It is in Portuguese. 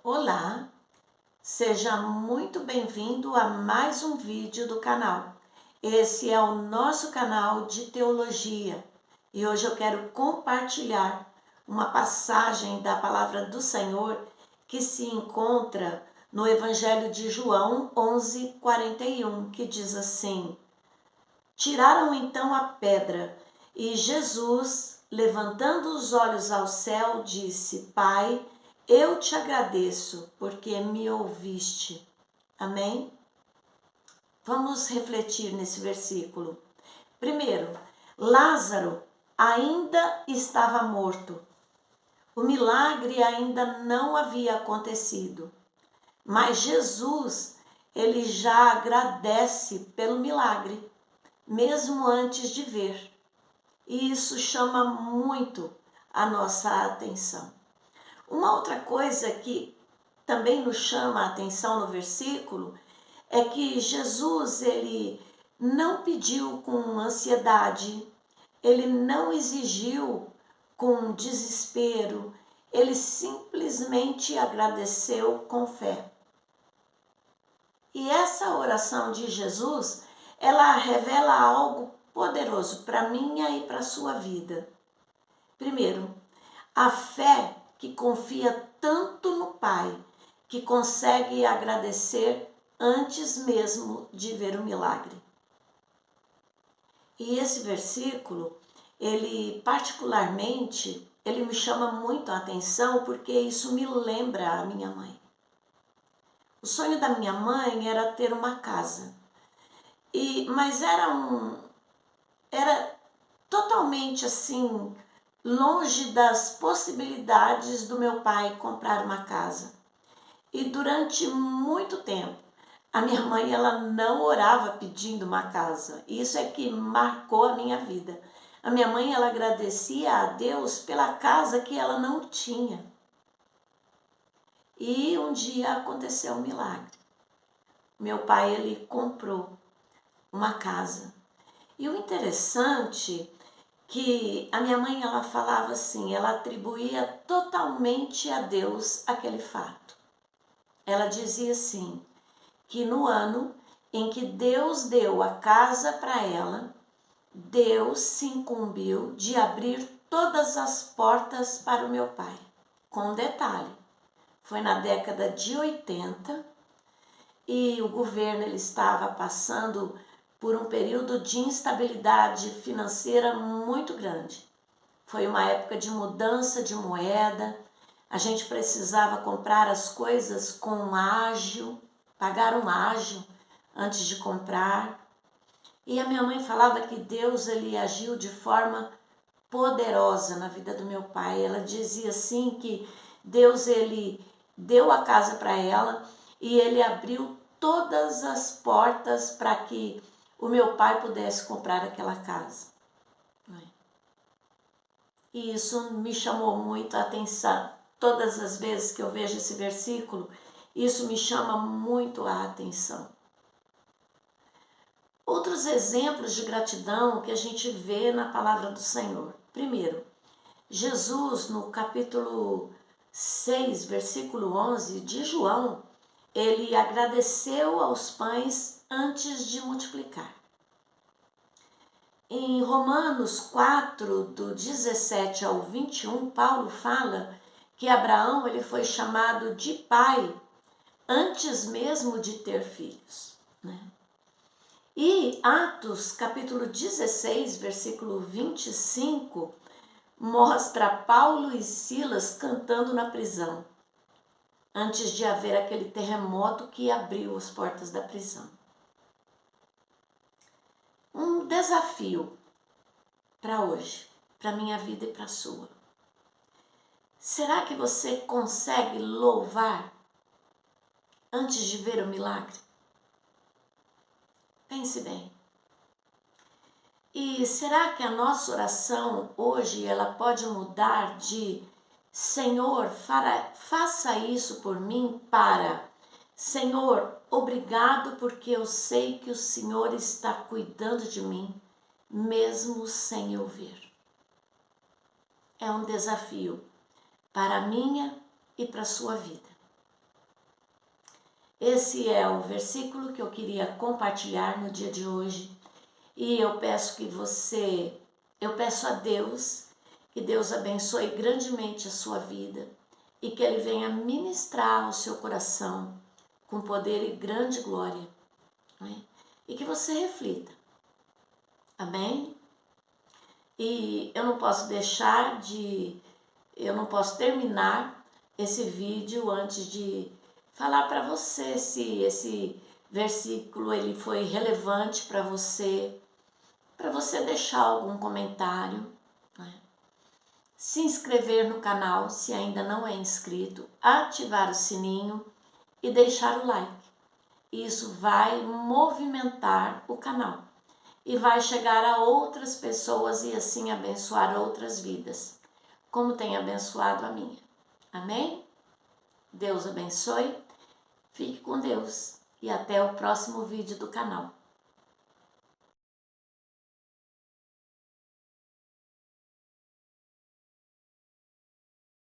Olá, seja muito bem-vindo a mais um vídeo do canal. Esse é o nosso canal de teologia e hoje eu quero compartilhar uma passagem da palavra do Senhor que se encontra no Evangelho de João 11:41, que diz assim: Tiraram então a pedra e Jesus, levantando os olhos ao céu, disse: Pai, eu te agradeço porque me ouviste. Amém? Vamos refletir nesse versículo. Primeiro, Lázaro ainda estava morto. O milagre ainda não havia acontecido. Mas Jesus, ele já agradece pelo milagre, mesmo antes de ver. E isso chama muito a nossa atenção. Uma outra coisa que também nos chama a atenção no versículo é que Jesus, ele não pediu com ansiedade, ele não exigiu com desespero, ele simplesmente agradeceu com fé. E essa oração de Jesus, ela revela algo poderoso para minha e para a sua vida. Primeiro, a fé que confia tanto no Pai, que consegue agradecer antes mesmo de ver o milagre. E esse versículo, ele particularmente, ele me chama muito a atenção porque isso me lembra a minha mãe. O sonho da minha mãe era ter uma casa. Mas era totalmente assim, longe das possibilidades do meu pai comprar uma casa. E durante muito tempo, a minha mãe ela não orava pedindo uma casa. Isso é que marcou a minha vida. A minha mãe ela agradecia a Deus pela casa que ela não tinha. E um dia aconteceu um milagre. Meu pai ele comprou uma casa. E o interessante que a minha mãe ela falava assim, ela atribuía totalmente a Deus aquele fato. Ela dizia assim, que no ano em que Deus deu a casa para ela, Deus se incumbiu de abrir todas as portas para o meu pai. Com um detalhe, foi na década de 80 e o governo ele estava passando por um período de instabilidade financeira muito grande. Foi uma época de mudança de moeda, a gente precisava comprar as coisas com ágio, pagar um ágio antes de comprar. E a minha mãe falava que Deus ele agiu de forma poderosa na vida do meu pai. Ela dizia assim que Deus ele deu a casa para ela e ele abriu todas as portas para que o meu pai pudesse comprar aquela casa. E isso me chamou muito a atenção. Todas as vezes que eu vejo esse versículo, isso me chama muito a atenção. Outros exemplos de gratidão que a gente vê na palavra do Senhor. Primeiro, Jesus no capítulo 6, versículo 11 de João, ele agradeceu aos pães antes de multiplicar. Em Romanos 4, do 17 ao 21, Paulo fala que Abraão ele foi chamado de pai antes mesmo de ter filhos. E Atos, capítulo 16, versículo 25, mostra Paulo e Silas cantando na prisão, antes de haver aquele terremoto que abriu as portas da prisão. Um desafio para hoje, para minha vida e para a sua. Será que você consegue louvar antes de ver o milagre? Pense bem. E será que a nossa oração hoje ela pode mudar de Senhor, faça isso por mim para Senhor, obrigado porque eu sei que o Senhor está cuidando de mim, mesmo sem eu ver. É um desafio para a minha e para a sua vida. Esse é o versículo que eu queria compartilhar no dia de hoje. E eu peço a Deus, que Deus abençoe grandemente a sua vida e que Ele venha ministrar o seu coração com poder e grande glória, né? E que você reflita, amém? E eu não posso terminar esse vídeo antes de falar para você se esse versículo ele foi relevante para você deixar algum comentário, né? Se inscrever no canal se ainda não é inscrito, ativar o sininho e deixar o like. Isso vai movimentar o canal e vai chegar a outras pessoas e assim abençoar outras vidas, como tem abençoado a minha. Amém? Deus abençoe, fique com Deus e até o próximo vídeo do canal.